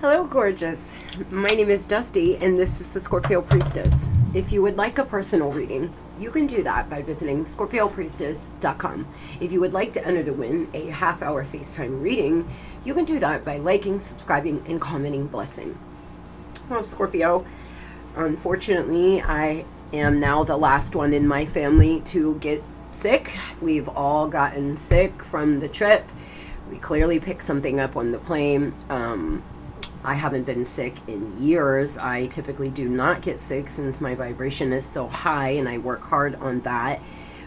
Hello, gorgeous. My name is Dusty, and this is the Scorpio Priestess. If you would like a personal reading, you can do that by visiting ScorpioPriestess.com. If you would like to enter to win a half-hour FaceTime reading, you can do that by liking, subscribing, and commenting blessing. Well, Scorpio, unfortunately, I am now the last one in my family to get sick. We've all gotten sick from the trip. We clearly picked something up on the plane. I haven't been sick in years. I typically do not get sick since my vibration is so high, and I work hard on that.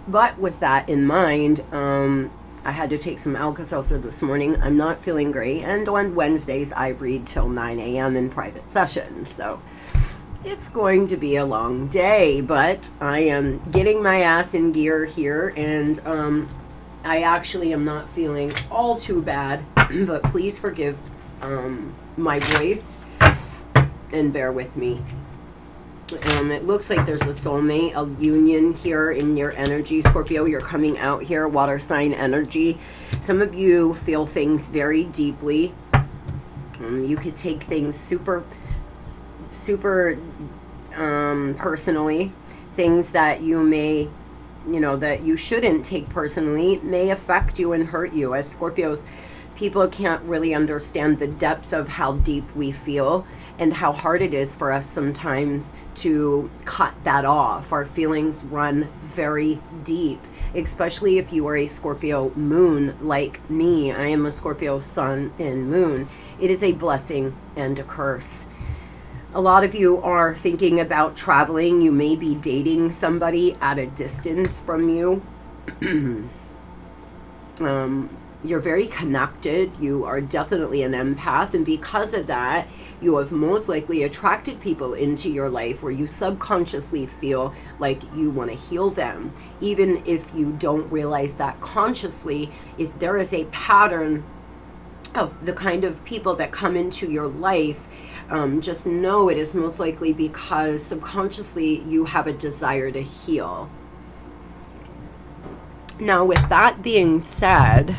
But with that in mind, I had to take some Alka-Seltzer this morning. I'm not feeling great, and on Wednesdays I read till 9 a.m. in private sessions. So it's going to be a long day, but I am getting my ass in gear here, and I actually am not feeling all too bad, but please forgive my voice and bear with me. It looks like there's a soulmate, a union here in your energy, Scorpio. You're coming out here, water sign energy. Some of you feel things very deeply. You could take things super personally. Things that you may, that you shouldn't take personally may affect you and hurt you. As Scorpios, people can't really understand the depths of how deep we feel and how hard it is for us sometimes to cut that off. Our feelings run very deep, especially if you are a Scorpio moon like me. I am a Scorpio sun and moon. It is a blessing and a curse. A lot of you are thinking about traveling. You may be dating somebody at a distance from you. You're very connected. You are definitely an empath, and because of that, you have most likely attracted people into your life where you subconsciously feel like you want to heal them. Even if you don't realize that consciously, if there is a pattern of the kind of people that come into your life, just know it is most likely because subconsciously you have a desire to heal. Now, with that being said,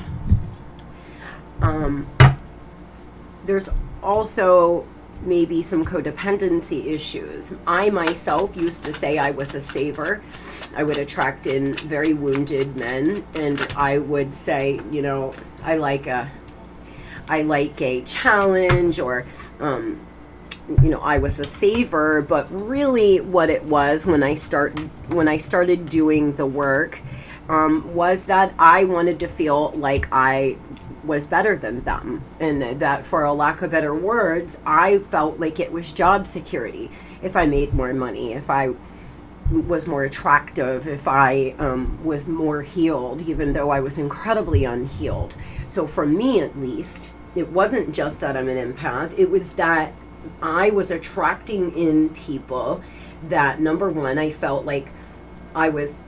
there's also maybe some codependency issues. I myself used to say I was a saver. I would attract in very wounded men, and I would say, I like a challenge, or I was a saver. But really what it was when I started doing the work was that I wanted to feel like I was better than them, and that, for a lack of better words, I felt like it was job security. If I made more money, if I was more attractive, if I was more healed, even though I was incredibly unhealed. So for me, at least, it wasn't just that I'm an empath. It was that I was attracting in people that, number one, I felt like I was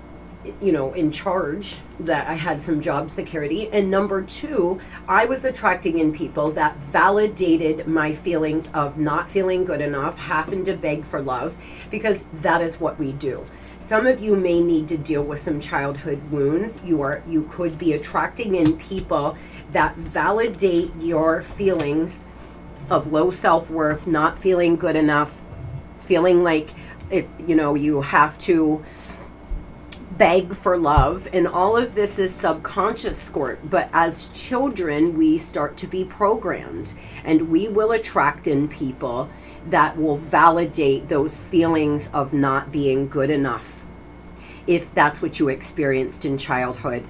in charge, that I had some job security. And number two, I was attracting in people that validated my feelings of not feeling good enough, having to beg for love, because that is what we do. Some of you may need to deal with some childhood wounds. You could be attracting in people that validate your feelings of low self-worth, not feeling good enough, feeling like you have to beg for love, and all of this is subconscious, Scorp. But as children, we start to be programmed, and we will attract in people that will validate those feelings of not being good enough, if that's what you experienced in childhood.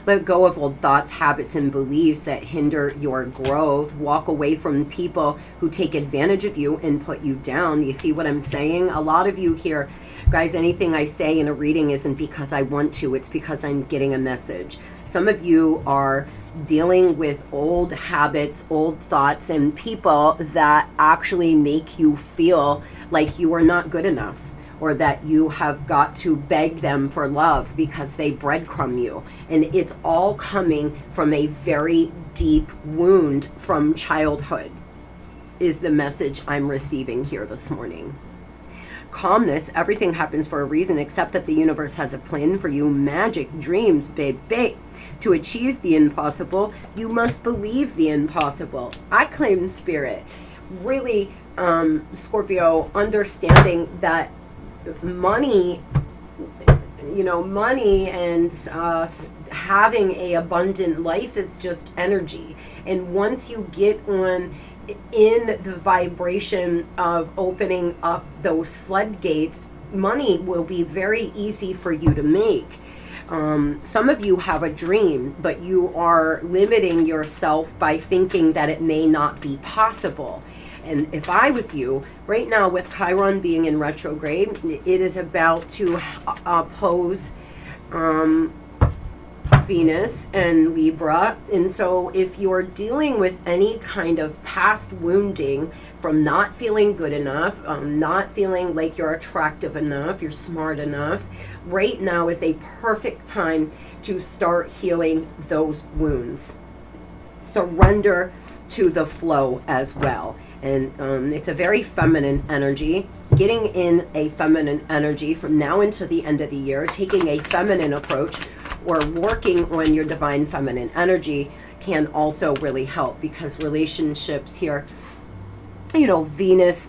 Let go of old thoughts, habits, and beliefs that hinder your growth. Walk away from people who take advantage of you and put you down. You see what I'm saying? A lot of you here, guys, anything I say in a reading isn't because I want to. It's because I'm getting a message. Some of you are dealing with old habits, old thoughts, and people that actually make you feel like you are not good enough, or that you have got to beg them for love because they breadcrumb you. And it's all coming from a very deep wound from childhood, is the message I'm receiving here this morning. calmness. Everything happens for a reason, except that the universe has a plan for you. Magic, dreams, babe. To achieve the impossible, you must believe the impossible. I claim spirit. Really, Scorpio, understanding that money, money and having a abundant life is just energy. And once you get on in the vibration of opening up those floodgates, money will be very easy for you to make. Some of you have a dream, but you are limiting yourself by thinking that it may not be possible. And if I was you, right now with Chiron being in retrograde, it is about to oppose Venus and Libra. And so if you're dealing with any kind of past wounding from not feeling good enough, not feeling like you're attractive enough, you're smart enough, right now is a perfect time to start healing those wounds. Surrender to the flow as well. And it's a very feminine energy. Getting in a feminine energy from now until the end of the year, taking a feminine approach or working on your divine feminine energy can also really help, because relationships here, Venus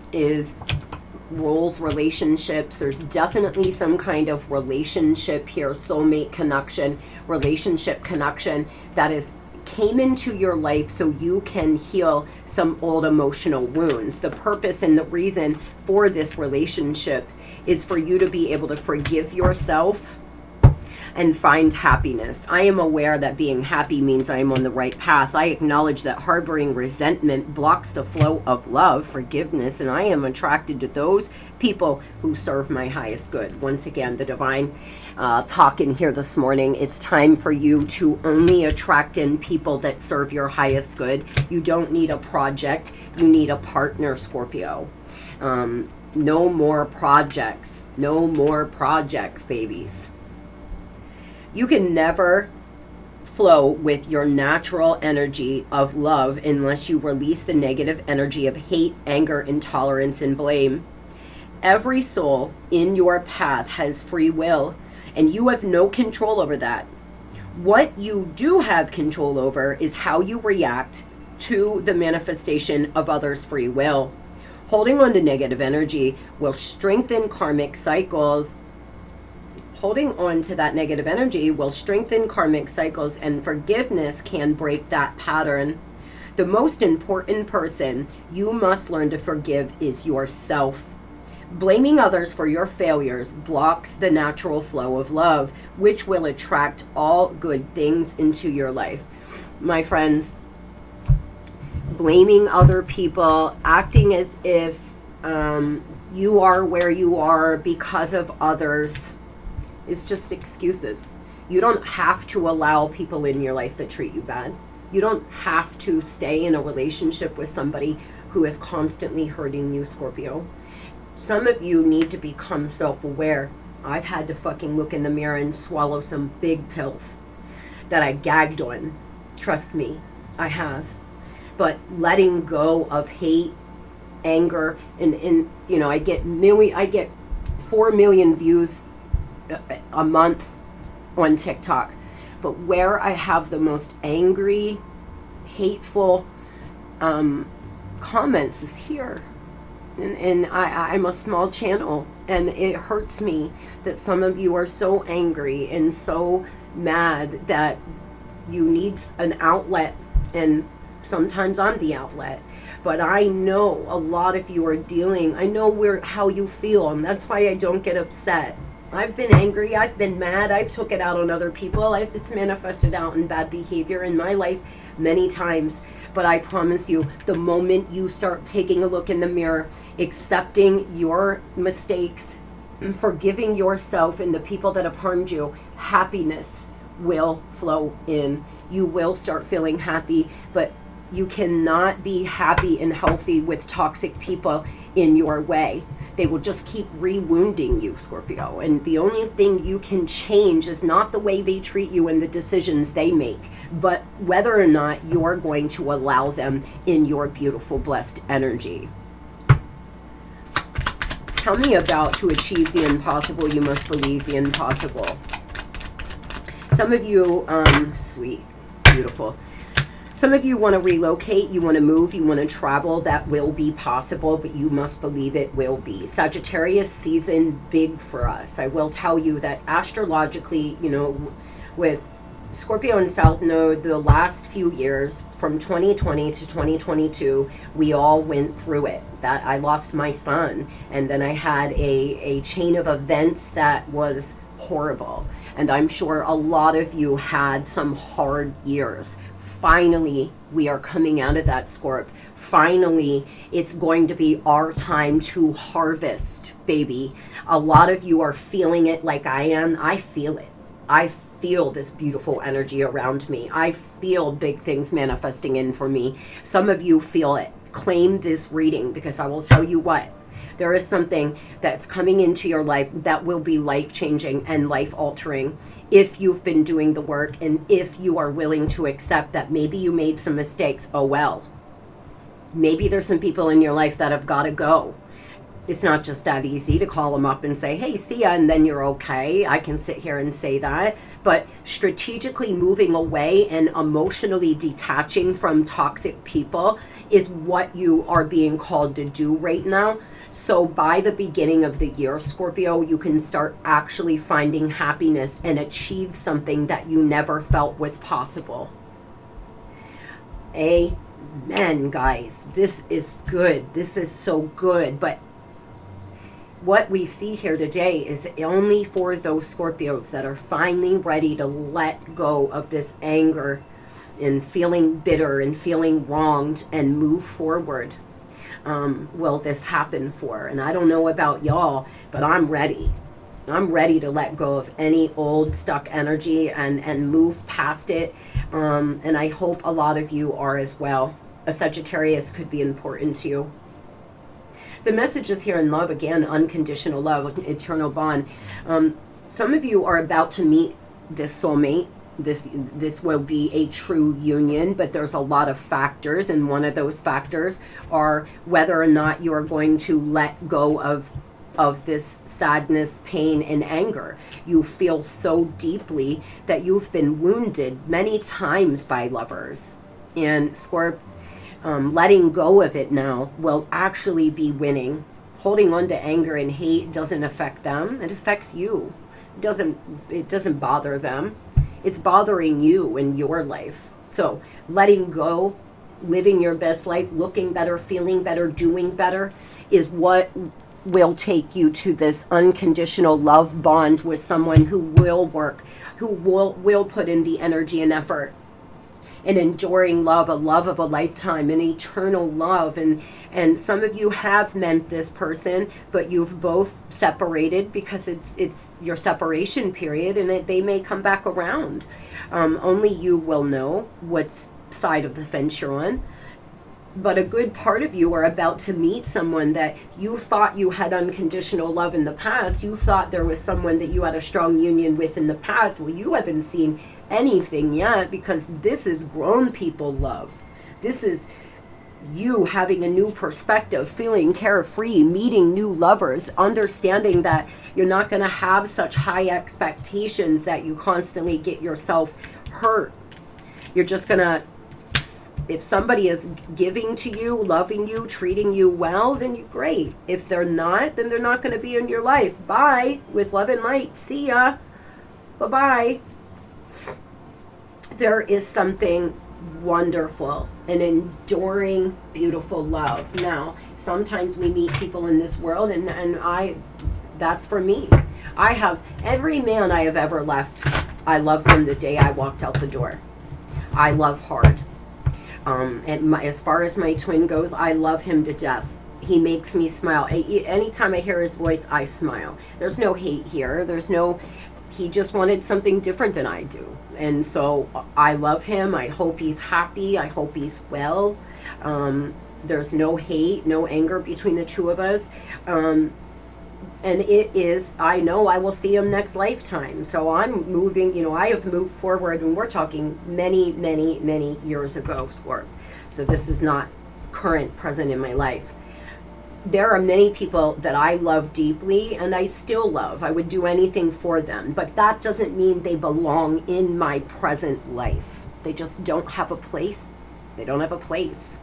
rules relationships. There's definitely some kind of relationship here, soulmate connection, relationship connection that came into your life so you can heal some old emotional wounds. The purpose and the reason for this relationship is for you to be able to forgive yourself and find happiness. I am aware that being happy means I am on the right path. I acknowledge that harboring resentment blocks the flow of love, forgiveness, and I am attracted to those people who serve my highest good. Once again, the divine talk in here this morning. It's time for you to only attract in people that serve your highest good. You don't need a project. You need a partner, Scorpio. No more projects. No more projects, babies. You can never flow with your natural energy of love unless you release the negative energy of hate, anger, intolerance, and blame. Every soul in your path has free will, and you have no control over that. What you do have control over is how you react to the manifestation of others' free will. Holding on to negative energy will strengthen karmic cycles. Holding on to that negative energy will strengthen karmic cycles, and forgiveness can break that pattern. The most important person you must learn to forgive is yourself. Blaming others for your failures blocks the natural flow of love, which will attract all good things into your life. My friends, blaming other people, acting as if you are where you are because of others, is just excuses. You don't have to allow people in your life that treat you bad. You don't have to stay in a relationship with somebody who is constantly hurting you, Scorpio. Some of you need to become self-aware. I've had to fucking look in the mirror and swallow some big pills that I gagged on. Trust me, I have. But letting go of hate, anger, and I get 4 million views a month on TikTok, but where I have the most angry, hateful comments is here, and I'm a small channel, and it hurts me that some of you are so angry and so mad that you need an outlet, and sometimes I'm the outlet. But I know a lot of you are I know how you feel, and that's why I don't get upset. I've been angry, I've been mad, I've took it out on other people. It's manifested out in bad behavior in my life many times. But I promise you, the moment you start taking a look in the mirror, accepting your mistakes, forgiving yourself and the people that have harmed you, happiness will flow in. You will start feeling happy, but you cannot be happy and healthy with toxic people in your way. They will just keep re-wounding you, Scorpio. And the only thing you can change is not the way they treat you and the decisions they make, but whether or not you're going to allow them in your beautiful, blessed energy. Tell me about to achieve the impossible, you must believe the impossible. Some of you, sweet, beautiful. Some of you want to relocate, you want to move, you want to travel. That will be possible, but you must believe it will be. Sagittarius season, big for us. I will tell you that astrologically, you know, with Scorpio and South Node, the last few years, from 2020 to 2022, we all went through it. That I lost my son, and then I had a chain of events that was horrible. And I'm sure a lot of you had some hard years. Finally, we are coming out of that, Scorp. Finally, it's going to be our time to harvest, baby. A lot of you are feeling it like I am. I feel it. I feel this beautiful energy around me. I feel big things manifesting in for me. Some of you feel it. Claim this reading, because I will tell you what. There is something that's coming into your life that will be life-changing and life-altering if you've been doing the work and if you are willing to accept that maybe you made some mistakes. Oh, well. Maybe there's some people in your life that have got to go. It's not just that easy to call them up and say, hey, see ya, and then you're okay. I can sit here and say that. But strategically moving away and emotionally detaching from toxic people is what you are being called to do right now. So by the beginning of the year, Scorpio, you can start actually finding happiness and achieve something that you never felt was possible. Amen, guys. This is good. This is so good. But what we see here today is only for those Scorpios that are finally ready to let go of this anger and feeling bitter and feeling wronged and move forward. Will this happen for? And I don't know about y'all, but I'm ready. I'm ready to let go of any old stuck energy and move past it. And I hope a lot of you are as well. A Sagittarius could be important to you. The message is here in love again, unconditional love, eternal bond. Some of you are about to meet this soulmate. This will be a true union, but there's a lot of factors, and one of those factors are whether or not you are going to let go of this sadness, pain, and anger. You feel so deeply that you've been wounded many times by lovers. And Scorp, letting go of it now will actually be winning. Holding on to anger and hate doesn't affect them. It affects you. It doesn't bother them. It's bothering you in your life. So letting go, living your best life, looking better, feeling better, doing better is what will take you to this unconditional love bond with someone who will work, who will put in the energy and effort. An enduring love, a love of a lifetime, an eternal love. And some of you have met this person, but you've both separated because it's your separation period, and they may come back around. Only you will know what side of the fence you're on. But a good part of you are about to meet someone that you thought you had unconditional love in the past. You thought there was someone that you had a strong union with in the past. Well, you haven't seen anything yet, because this is grown people love. This is you having a new perspective, feeling carefree, meeting new lovers, understanding that you're not going to have such high expectations that you constantly get yourself hurt. You're just going to, if somebody is giving to you, loving you, treating you well, then you're great. If they're not, then they're not going to be in your life. Bye. With love and light. See ya. Bye-bye. There is something wonderful, an enduring, beautiful love. Now, sometimes we meet people in this world, and that's for me. I have, every man I have ever left, I love from the day I walked out the door. I love hard. And as far as my twin goes, I love him to death. He makes me smile. Anytime I hear his voice, I smile. There's no hate here. He just wanted something different than I do. And so I love him. I hope he's happy. I hope he's well. There's no hate, no anger between the two of us. And it is, I know I will see him next lifetime. So I'm moving, I have moved forward, and we're talking many, many, many years ago, Scorp. So this is not current, present in my life. there are many people that I love deeply and I still love. I would do anything for them, but that doesn't mean they belong in my present life. They just don't have a place. They don't have a place.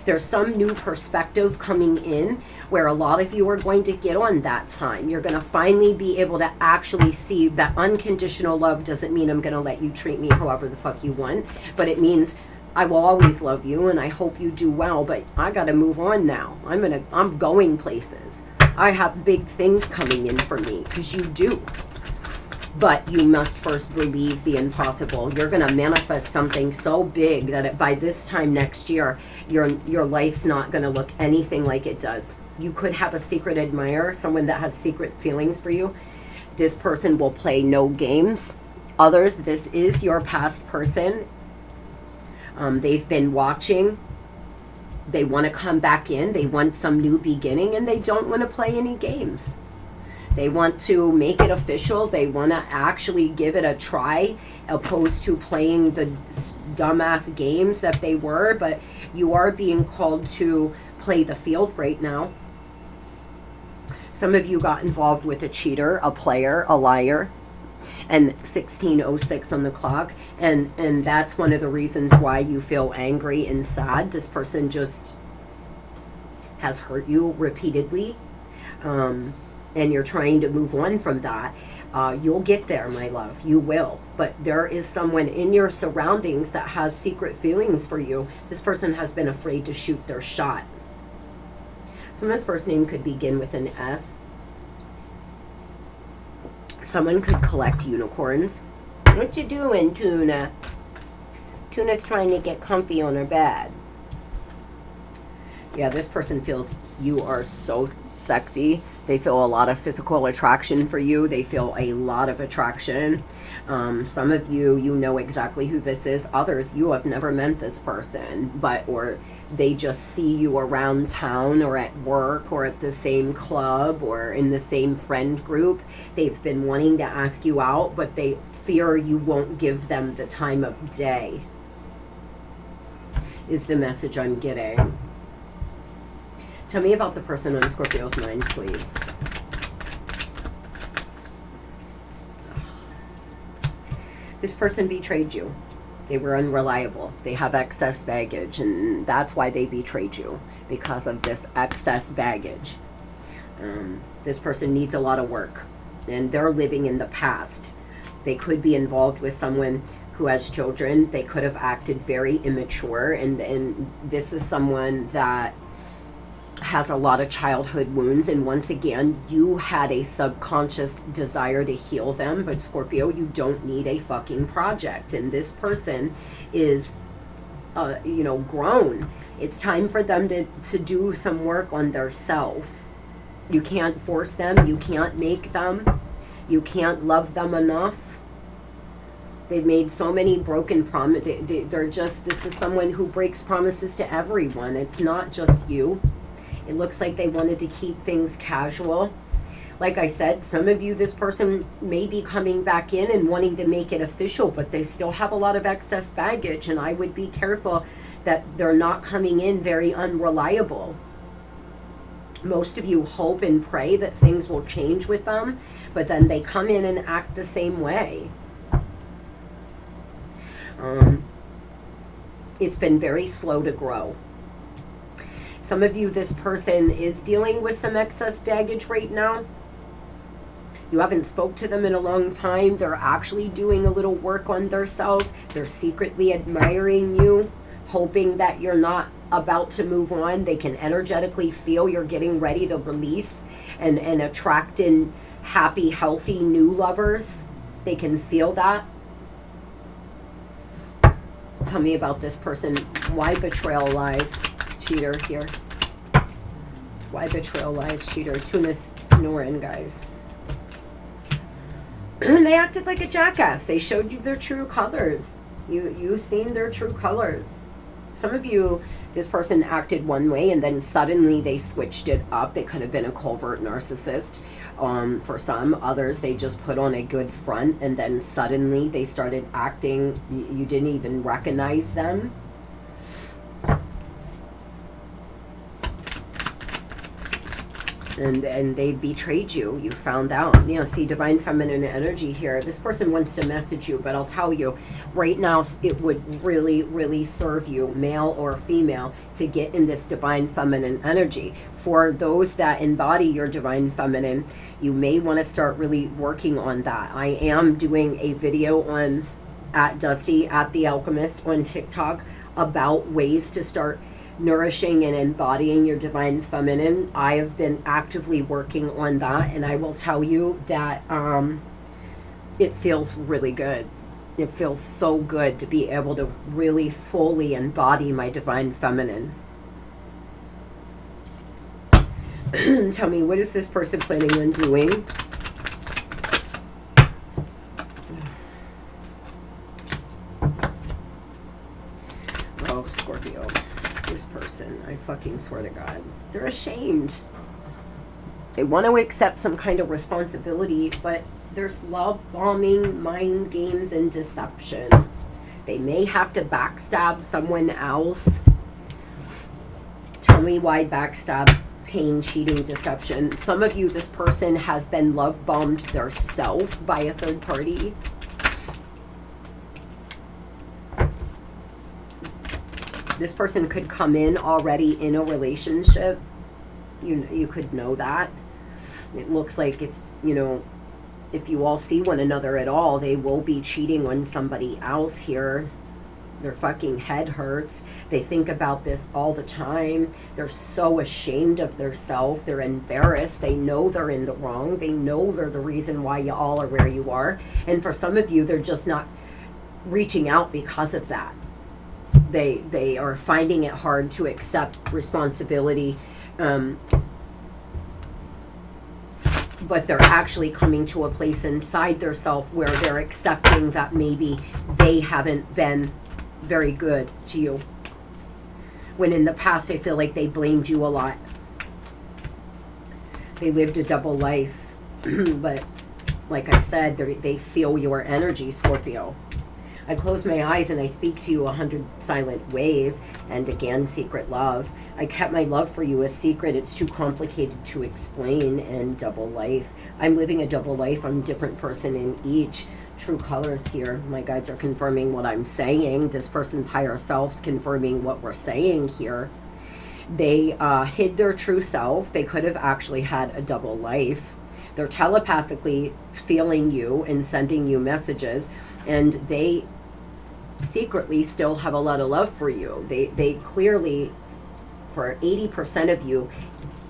There's some new perspective coming in where a lot of you are going to get on that time. You're going to finally be able to actually see that unconditional love doesn't mean I'm going to let you treat me however the fuck you want, but it means I will always love you and I hope you do well, but I got to move on now. I'm going places. I have big things coming in for me, because you do. But you must first believe the impossible. You're going to manifest something so big that by this time next year, your life's not going to look anything like it does. You could have a secret admirer, someone that has secret feelings for you. This person will play no games. Others, this is your past person. They've been watching. They want to come back in. They want some new beginning, and they don't want to play any games. They want to make it official. They want to actually give it a try, opposed to playing the dumbass games that they were. But you are being called to play the field right now. Some of you got involved with a cheater, a player, a liar, and 16:06 on the clock. And that's one of the reasons why you feel angry and sad. This person just has hurt you repeatedly. And you're trying to move on from that. You'll get there, my love. You will. But there is someone in your surroundings that has secret feelings for you. This person has been afraid to shoot their shot. Someone's first name could begin with an S. Someone could collect unicorns. What you doing, Tuna? Tuna's trying to get comfy on her bed. Yeah, this person feels you are so sexy. They feel a lot of physical attraction for you. They feel a lot of attraction. Some of you, you know exactly who this is. Others, you have never met this person, or they just see you around town or at work or at the same club or in the same friend group. They've been wanting to ask you out, but they fear you won't give them the time of day, is the message I'm getting. Tell me about the person on Scorpio's mind, please. This person betrayed you. They were unreliable. They have excess baggage, and that's why they betrayed you, because of this excess baggage. This person needs a lot of work, and they're living in the past. They could be involved with someone who has children. They could have acted very immature, and this is someone that has a lot of childhood wounds, and once again, you had a subconscious desire to heal them, but Scorpio, you don't need a fucking project, and this person is grown. It's time for them to do some work on their self. You can't force them, you can't make them, you can't love them enough. They've made so many broken promises. This is someone who breaks promises to everyone. It's not just you. It looks like they wanted to keep things casual. Like I said, some of you, this person may be coming back in and wanting to make it official, but they still have a lot of excess baggage, and I would be careful that they're not coming in very unreliable. Most of you hope and pray that things will change with them, but then they come in and act the same way. It's been very slow to grow. Some of you, this person is dealing with some excess baggage right now. You haven't spoke to them in a long time. They're actually doing a little work on themselves. They're secretly admiring you, hoping that you're not about to move on. They can energetically feel you're getting ready to release and attract in happy, healthy new lovers. They can feel that. Tell me about this person. Why betrayal, lies, cheater here? Why betrayal, lies, cheater? Tuna's snoring, guys. They acted like a jackass. They showed you their true colors. You seen their true colors. Some of you, this person acted one way and then suddenly they switched it up. They could have been a covert narcissist. For some others, they just put on a good front and then suddenly they started acting. You didn't even recognize them. and they betrayed you. You found out. You know, see, divine feminine energy here. This person wants to message you, but I'll tell you right now, it would really, really serve you, male or female, to get in this divine feminine energy. For those that embody your divine feminine, you may want to start really working on that. I am doing a video on at Dusty at the Alchemist on TikTok about ways to start nourishing and embodying your divine feminine. I have been actively working on that, and I will tell you that it feels really good. It feels so good to be able to really fully embody my divine feminine. Tell me, what is this person planning on doing? Oh, Scorpio. This person, I fucking swear to God, they're ashamed. They want to accept some kind of responsibility, but there's love bombing, mind games, and deception. They may have to backstab someone else. Tell me why backstab, pain, cheating, deception. Some of you, this person has been love bombed themselves by a third party. This person could come in already in a relationship. You could know that. It looks like if you all see one another at all, they will be cheating on somebody else here. Their fucking head hurts. They think about this all the time. They're so ashamed of themselves. They're embarrassed. They know they're in the wrong. They know they're the reason why you all are where you are. And for some of you, they're just not reaching out because of that. They are finding it hard to accept responsibility, but they're actually coming to a place inside themselves where they're accepting that maybe they haven't been very good to you. When in the past, I feel like they blamed you a lot. They lived a double life, but like I said, they feel your energy, Scorpio. I close my eyes and I speak to you 100 silent ways, and again, secret love. I kept my love for you a secret. It's too complicated to explain. And double life. I'm living a double life. I'm a different person in each. True colors here. My guides are confirming what I'm saying. This person's higher self's confirming what we're saying here. They hid their true self. They could have actually had a double life. They're telepathically feeling you and sending you messages, and they secretly still have a lot of love for you. They clearly, for 80% of you,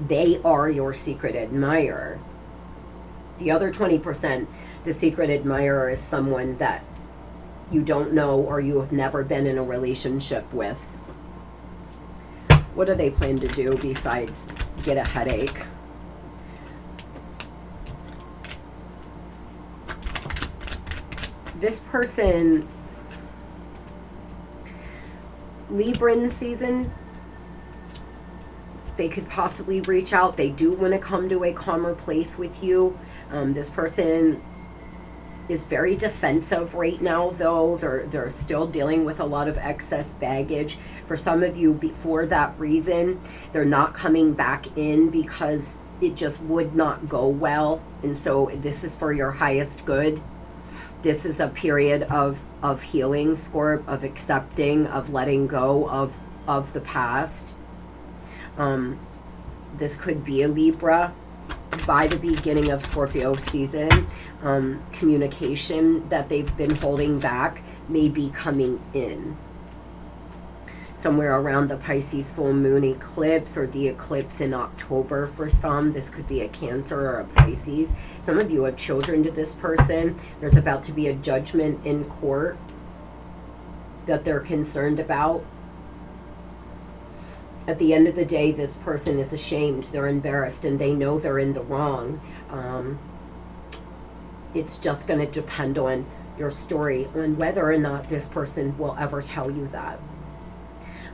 they are your secret admirer. The other 20%, the secret admirer is someone that you don't know or you have never been in a relationship with. What do they plan to do besides get a headache? This person, Libran season, they could possibly reach out. They do want to come to a calmer place with you. This person is very defensive right now, though. They're still dealing with a lot of excess baggage. For some of you, for that reason, they're not coming back in because it just would not go well. And so this is for your highest good. This is a period of healing, Scorp, of accepting, of letting go of the past. This could be a Libra by the beginning of Scorpio season. Communication that they've been holding back may be coming in. Somewhere around the Pisces full moon eclipse or the eclipse in October for some. This could be a Cancer or a Pisces. Some of you have children to this person. There's about to be a judgment in court that they're concerned about. At the end of the day, this person is ashamed, they're embarrassed, and they know they're in the wrong. It's just going to depend on your story, on whether or not this person will ever tell you that.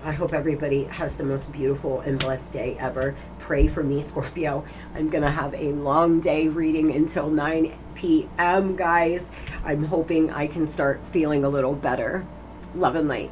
I hope everybody has the most beautiful and blessed day ever. Pray for me, Scorpio. I'm going to have a long day reading until 9 p.m., guys. I'm hoping I can start feeling a little better. Love and light.